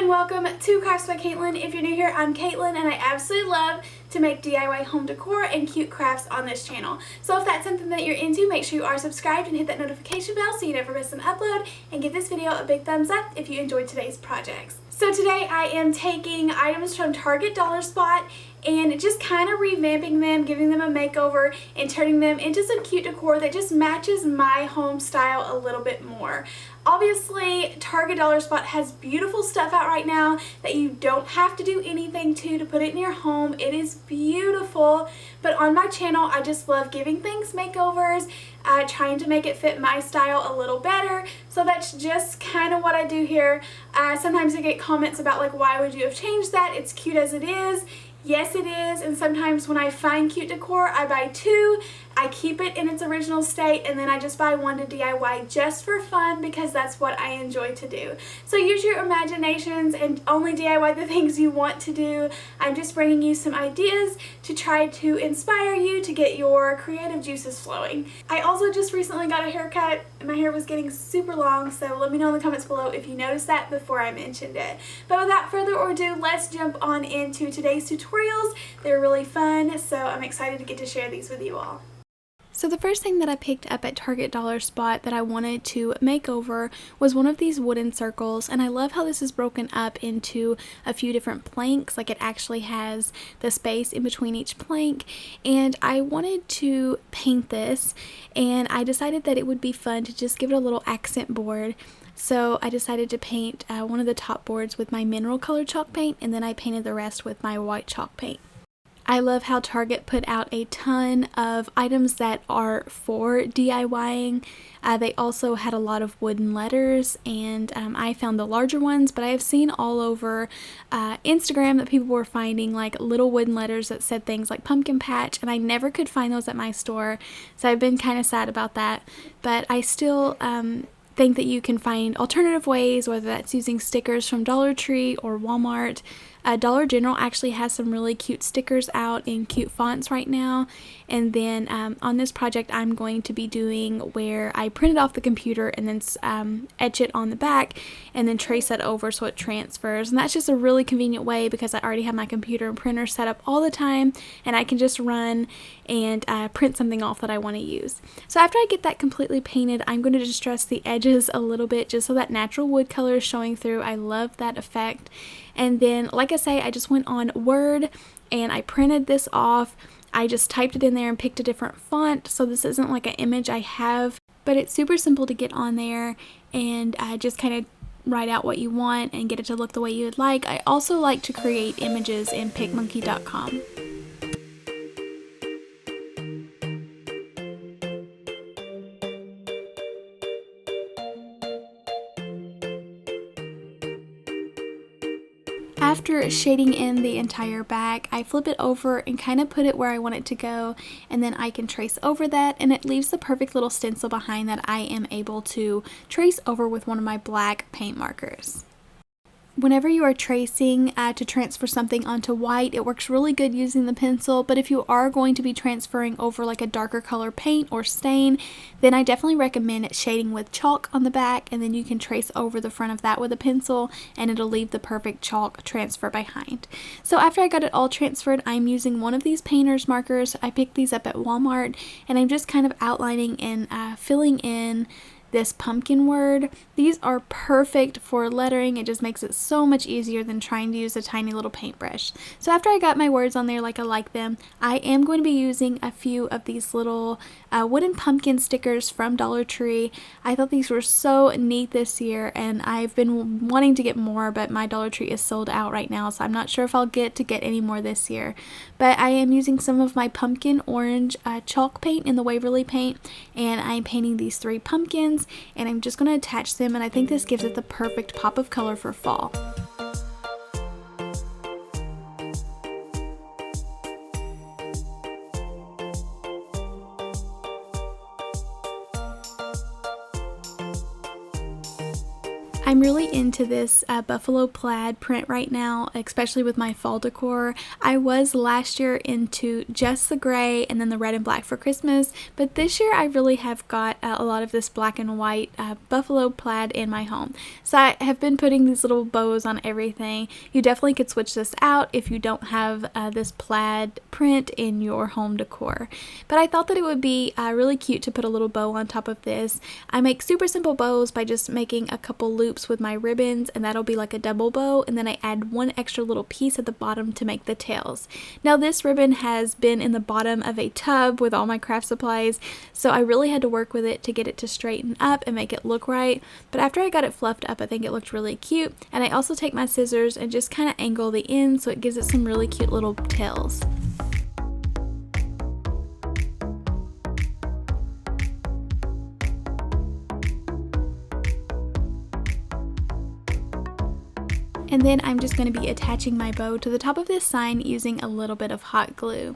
and welcome to Crafts by Katelyn. If you're new here, I'm Katelyn and I absolutely love to make DIY home decor and cute crafts on this channel. So if that's something that you're into, make sure you are subscribed and hit that notification bell so you never miss an upload, and give this video a big thumbs up if you enjoyed today's projects. So today I am taking items from Target Dollar Spot and just kind of revamping them, giving them a makeover, and turning them into some cute decor that just matches my home style a little bit more. Obviously, Target Dollar Spot has beautiful stuff out right now that you don't have to do anything to put it in your home. It is beautiful, but on my channel, I just love giving things makeovers, trying to make it fit my style a little better. So that's just kind of what I do here. Sometimes I get comments about like, why would you have changed that? It's cute as it is. Yes, it is, and sometimes when I find cute decor, I buy two, I keep it in its original state, and then I just buy one to DIY just for fun because that's what I enjoy to do. So use your imaginations and only DIY the things you want to do. I'm just bringing you some ideas to try to inspire you to get your creative juices flowing. I also just recently got a haircut. My hair was getting super long, so let me know in the comments below if you noticed that before I mentioned it. But without further ado, let's jump on into today's tutorials. They're really fun, so I'm excited to get to share these with you all. So the first thing that I picked up at Target Dollar Spot that I wanted to make over was one of these wooden circles, and I love how this is broken up into a few different planks. Like, it actually has the space in between each plank, and I wanted to paint this, and I decided that it would be fun to just give it a little accent board. So I decided to paint one of the top boards with my mineral color chalk paint, and then I painted the rest with my white chalk paint. I love how Target put out a ton of items that are for DIYing. They also had a lot of wooden letters, and I found the larger ones, but I have seen all over Instagram that people were finding like little wooden letters that said things like pumpkin patch, and I never could find those at my store, so I've been kind of sad about that. But I still think that you can find alternative ways, whether that's using stickers from Dollar Tree or Walmart. Dollar General actually has some really cute stickers out in cute fonts right now. And then on this project, I'm going to be doing where I print it off the computer and then etch it on the back and then trace it over so it transfers. And that's just a really convenient way because I already have my computer and printer set up all the time, and I can just run and print something off that I want to use. So after I get that completely painted, I'm going to distress the edges a little bit just so that natural wood color is showing through. I love that effect. And then, like I say, I just went on Word and I printed this off. I just typed it in there and picked a different font, so this isn't like an image I have, but it's super simple to get on there and just kind of write out what you want and get it to look the way you would like. I also like to create images in PicMonkey.com. After shading in the entire back, I flip it over and kind of put it where I want it to go, and then I can trace over that, and it leaves the perfect little stencil behind that I am able to trace over with one of my black paint markers. Whenever you are tracing to transfer something onto white, it works really good using the pencil, but if you are going to be transferring over like a darker color paint or stain, then I definitely recommend shading with chalk on the back, and then you can trace over the front of that with a pencil and it'll leave the perfect chalk transfer behind. So after I got it all transferred, I'm using one of these painter's markers. I picked these up at Walmart, and I'm just kind of outlining and filling in this pumpkin word. These are perfect for lettering. It just makes it so much easier than trying to use a tiny little paintbrush. So after I got my words on there like I like them, I am going to be using a few of these little wooden pumpkin stickers from Dollar Tree. I thought these were so neat this year, and I've been wanting to get more, but my Dollar Tree is sold out right now, so I'm not sure if I'll get any more this year. But I am using some of my pumpkin orange chalk paint in the Waverly paint, and I'm painting these 3 pumpkins, and I'm just going to attach them, and I think this gives it the perfect pop of color for fall. I'm really into this buffalo plaid print right now, especially with my fall decor. I was last year into just the gray and then the red and black for Christmas, but this year I really have got a lot of this black and white buffalo plaid in my home. So I have been putting these little bows on everything. You definitely could switch this out if you don't have this plaid print in your home decor. But I thought that it would be really cute to put a little bow on top of this. I make super simple bows by just making a couple loops with my ribbons, and that'll be like a double bow, and then I add one extra little piece at the bottom to make the tails. Now this ribbon has been in the bottom of a tub with all my craft supplies, so I really had to work with it to get it to straighten up and make it look right, but after I got it fluffed up I think it looked really cute. And I also take my scissors and just kind of angle the end so it gives it some really cute little tails. And then I'm just going to be attaching my bow to the top of this sign using a little bit of hot glue.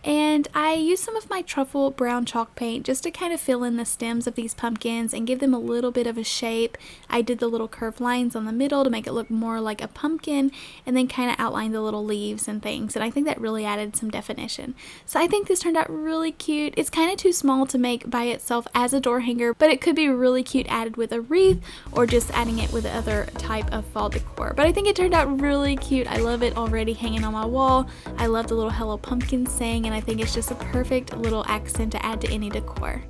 And I used some of my truffle brown chalk paint just to kind of fill in the stems of these pumpkins and give them a little bit of a shape. I did the little curved lines on the middle to make it look more like a pumpkin, and then kind of outline the little leaves and things, and I think that really added some definition. So I think this turned out really cute. It's kind of too small to make by itself as a door hanger, but it could be really cute added with a wreath or just adding it with other type of fall decor. But I think it turned out really cute. I love it already hanging on my wall. I love the little Hello Pumpkin saying, and I think it's just a perfect little accent to add to any decor.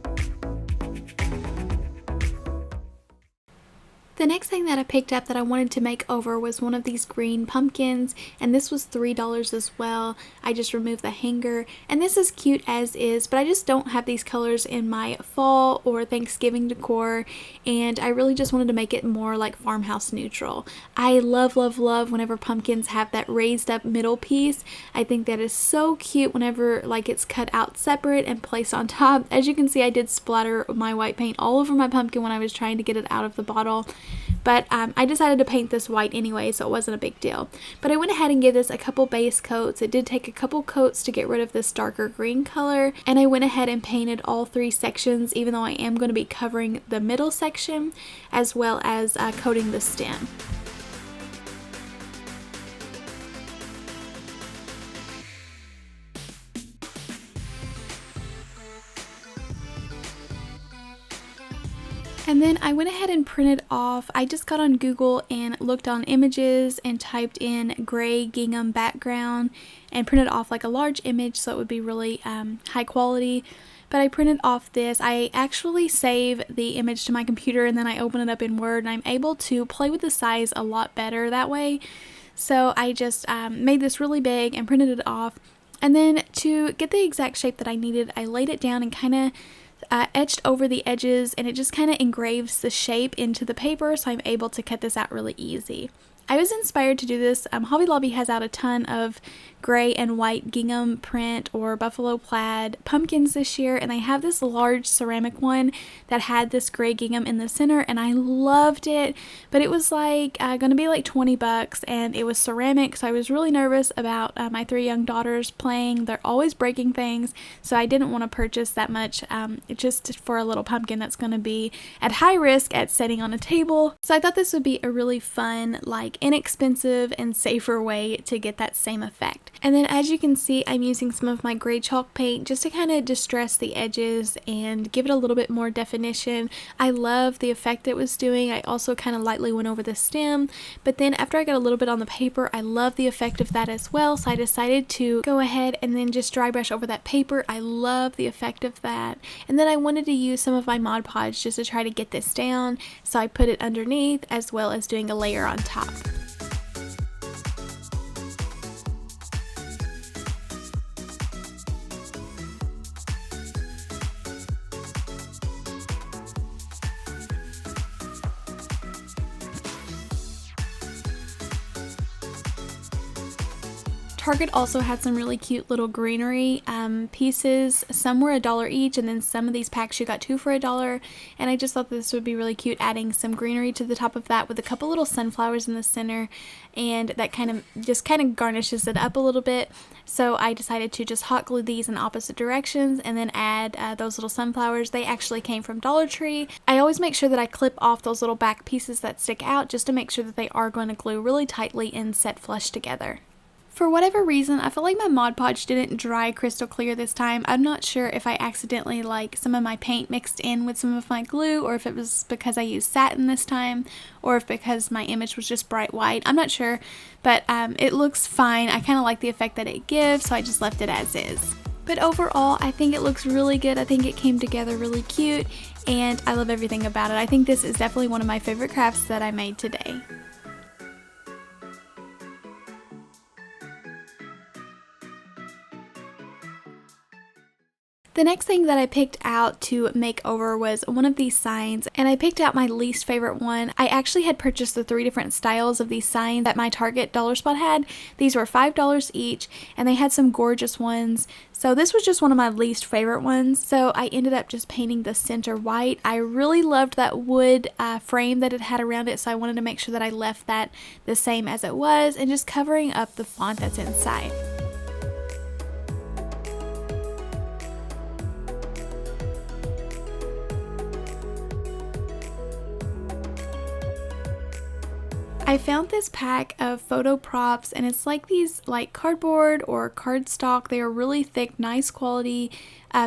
The next thing that I picked up that I wanted to make over was one of these green pumpkins, and this was $3 as well. I just removed the hanger, and this is cute as is, but I just don't have these colors in my fall or Thanksgiving decor, and I really just wanted to make it more like farmhouse neutral. I love, love, love whenever pumpkins have that raised up middle piece. I think that is so cute whenever like it's cut out separate and placed on top. As you can see, I did splatter my white paint all over my pumpkin when I was trying to get it out of the bottle. But I decided to paint this white anyway, so it wasn't a big deal. But I went ahead and gave this a couple base coats. It did take a couple coats to get rid of this darker green color, and I went ahead and painted all 3 sections, even though I am going to be covering the middle section as well as coating the stem. And then I went ahead and printed off, I just got on Google and looked on images and typed in gray gingham background and printed off like a large image so it would be really high quality. But I printed off this. I actually save the image to my computer and then I open it up in Word, and I'm able to play with the size a lot better that way. So I just made this really big and printed it off. And then to get the exact shape that I needed, I laid it down and kind of etched over the edges, and it just kind of engraves the shape into the paper, so I'm able to cut this out really easy. I was inspired to do this. Hobby Lobby has out a ton of gray and white gingham print or buffalo plaid pumpkins this year, and they have this large ceramic one that had this gray gingham in the center, and I loved it, but it was like gonna be like 20 bucks, and it was ceramic, so I was really nervous about my 3 young daughters playing. They're always breaking things, so I didn't want to purchase that much just for a little pumpkin that's going to be at high risk at setting on a table. So I thought this would be a really fun, like inexpensive and safer way to get that same effect. And then as you can see, I'm using some of my gray chalk paint just to kind of distress the edges and give it a little bit more definition. I love the effect it was doing. I also kind of lightly went over the stem, but then after I got a little bit on the paper, I love the effect of that as well, so I decided to go ahead and then just dry brush over that paper. I love the effect of that. And then I wanted to use some of my Mod Podge just to try to get this down, so I put it underneath as well as doing a layer on top. Target also had some really cute little greenery pieces. Some were $1 each, and then some of these packs you got 2 for $1, and I just thought this would be really cute, adding some greenery to the top of that with a couple little sunflowers in the center, and that kind of garnishes it up a little bit. So I decided to just hot glue these in opposite directions and then add those little sunflowers. They actually came from Dollar Tree. I always make sure that I clip off those little back pieces that stick out just to make sure that they are going to glue really tightly and set flush together. For whatever reason, I feel like my Mod Podge didn't dry crystal clear this time. I'm not sure if I accidentally some of my paint mixed in with some of my glue, or if it was because I used satin this time, or if because my image was just bright white. I'm not sure, but it looks fine. I kind of like the effect that it gives, so I just left it as is. But overall, I think it looks really good. I think it came together really cute, and I love everything about it. I think this is definitely one of my favorite crafts that I made today. The next thing that I picked out to make over was one of these signs, and I picked out my least favorite one. I actually had purchased the 3 different styles of these signs that my Target dollar spot had. These were $5 each, and they had some gorgeous ones. So this was just one of my least favorite ones, so I ended up just painting the center white. I really loved that wood frame that it had around it, so I wanted to make sure that I left that the same as it was, and just covering up the font that's inside. I found this pack of photo props, and it's like these cardboard or cardstock. They are really thick, nice quality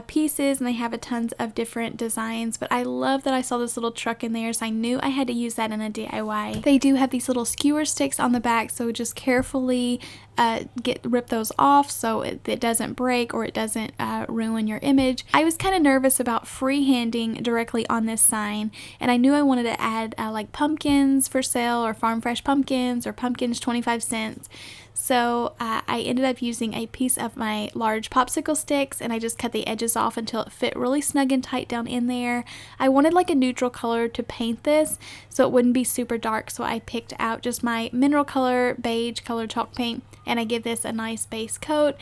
pieces, and they have a tons of different designs, but I love that I saw this little truck in there, so I knew I had to use that in a DIY. They do have these little skewer sticks on the back, so just carefully rip those off so it doesn't break or it doesn't ruin your image. I was kind of nervous about freehanding directly on this sign, and I knew I wanted to add like pumpkins for sale, or farm fresh pumpkins, or pumpkins 25 cents. So I ended up using a piece of my large popsicle sticks, and I just cut the edges off until it fit really snug and tight down in there. I wanted like a neutral color to paint this so it wouldn't be super dark, so I picked out just my mineral color, beige color chalk paint, and I give this a nice base coat.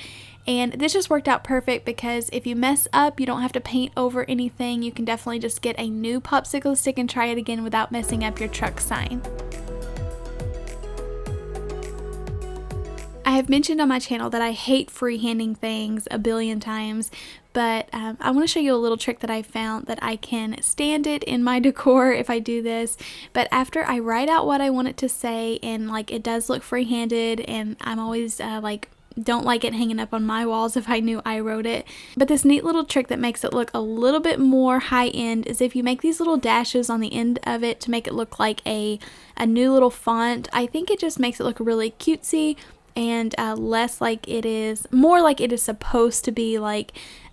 And this just worked out perfect because if you mess up, you don't have to paint over anything. You can definitely just get a new popsicle stick and try it again without messing up your truck sign. I have mentioned on my channel that I hate freehanding things a billion times, but I want to show you a little trick that I found that I can stand it in my decor if I do this. But after I write out what I want it to say, and it does look freehanded, and I'm always don't like it hanging up on my walls if I knew I wrote it. But this neat little trick that makes it look a little bit more high-end is if you make these little dashes on the end of it to make it look like a new little font. I think it just makes it look really cutesy, and less like it is, more like it is supposed to be,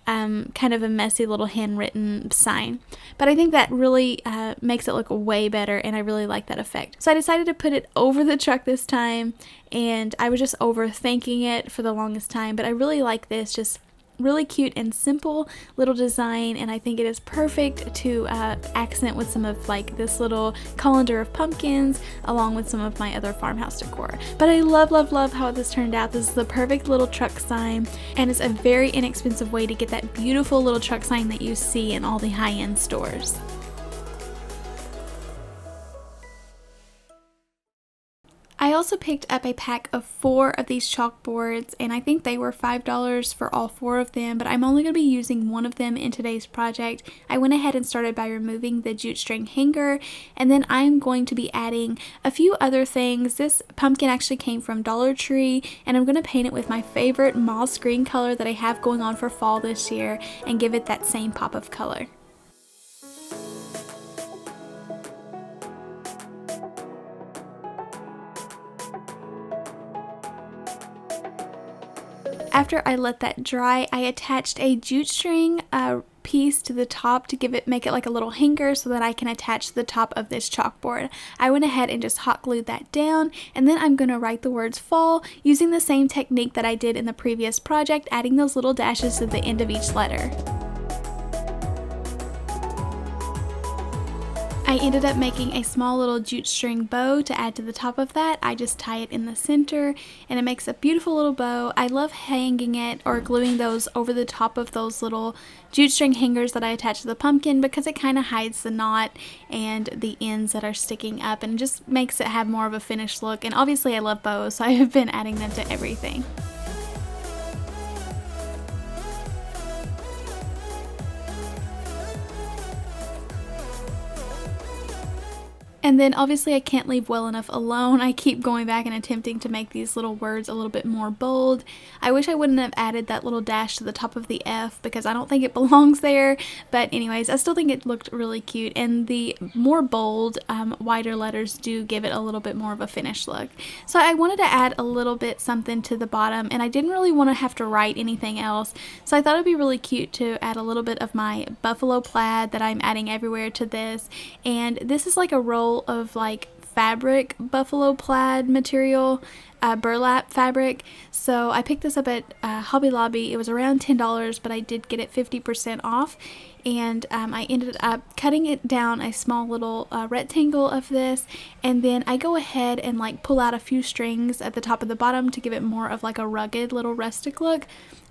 kind of a messy little handwritten sign. But I think that really makes it look way better, and I really like that effect. So I decided to put it over the truck this time, and I was just overthinking it for the longest time, but I really like this, just really cute and simple little design, and I think it is perfect to accent with some of this little colander of pumpkins along with some of my other farmhouse decor. But I love how this turned out. This is the perfect little truck sign, and it's a very inexpensive way to get that beautiful little truck sign that you see in all the high-end stores. I also picked up a pack of 4 of these chalkboards, and I think they were $5 for all 4 of them, but I'm only going to be using one of them in today's project. I went ahead and started by removing the jute string hanger, and then I'm going to be adding a few other things. This pumpkin actually came from Dollar Tree, and I'm going to paint it with my favorite moss green color that I have going on for fall this year and give it that same pop of color. After I let that dry, I attached a jute string piece to the top to make it like a little hanger so that I can attach to the top of this chalkboard. I went ahead and just hot glued that down, and then I'm going to write the words fall using the same technique that I did in the previous project, adding those little dashes to the end of each letter. I ended up making a small little jute string bow to add to the top of that. I just tie it in the center and it makes a beautiful little bow. I love hanging it or gluing those over the top of those little jute string hangers that I attach to the pumpkin because it kind of hides the knot and the ends that are sticking up and just makes it have more of a finished look. And obviously I love bows, so I have been adding them to everything. And then obviously I can't leave well enough alone. I keep going back and attempting to make these little words a little bit more bold. I wish I wouldn't have added that little dash to the top of the F because I don't think it belongs there. But anyways, I still think it looked really cute. And the more bold, wider letters do give it a little bit more of a finished look. So I wanted to add a little bit something to the bottom and I didn't really want to have to write anything else. So I thought it'd be really cute to add a little bit of my buffalo plaid that I'm adding everywhere to this. And this is like a roll of like fabric buffalo plaid material, burlap fabric. So I picked this up at Hobby Lobby. It was around $10, but I did get it 50% off. And I ended up cutting it down a small little rectangle of this, and then I go ahead and like pull out a few strings at the top of the bottom to give it more of like a rugged little rustic look.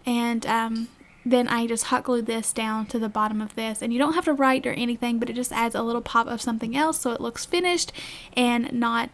And then I just hot glue this down to the bottom of this, and you don't have to write or anything, but it just adds a little pop of something else so it looks finished and not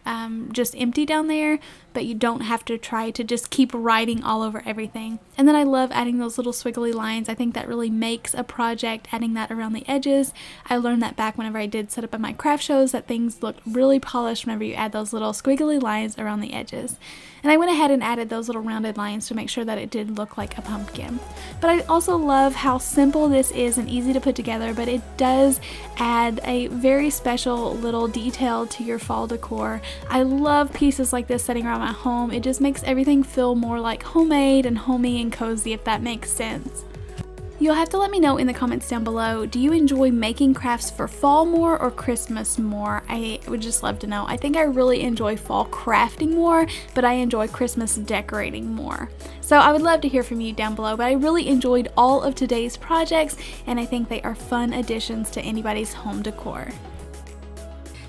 just empty down there, but you don't have to try to just keep writing all over everything. And then I love adding those little squiggly lines. I think that really makes a project, adding that around the edges. I learned that back whenever I did set up at my craft shows, that things look really polished whenever you add those little squiggly lines around the edges. And I went ahead and added those little rounded lines to make sure that it did look like a pumpkin. But I also love how simple this is and easy to put together, but it does add a very special little detail to your fall decor. I love pieces like this sitting around my home. It just makes everything feel more like homemade and homey and cozy, if that makes sense. You'll have to let me know in the comments down below, do you enjoy making crafts for fall more or Christmas more? I would just love to know. I think I really enjoy fall crafting more, but I enjoy Christmas decorating more. So I would love to hear from you down below, but I really enjoyed all of today's projects and I think they are fun additions to anybody's home decor.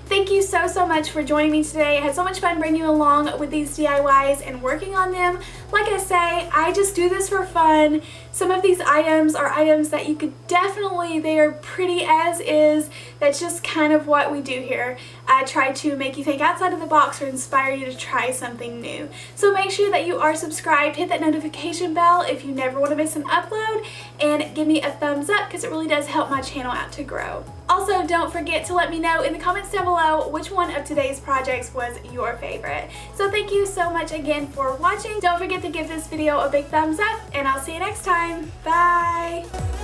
Thank you so much for joining me today. I had so much fun bringing you along with these DIYs and working on them. Like I say, I just do this for fun. Some of these items are items that you could definitely, they are pretty as is. That's just kind of what we do here. I try to make you think outside of the box or inspire you to try something new. So make sure that you are subscribed, hit that notification bell if you never want to miss an upload, and give me a thumbs up because it really does help my channel out to grow. Also, don't forget to let me know in the comments down below which one of today's projects was your favorite. So thank you so much again for watching. Don't forget to give this video a big thumbs up, and I'll see you next time. Bye!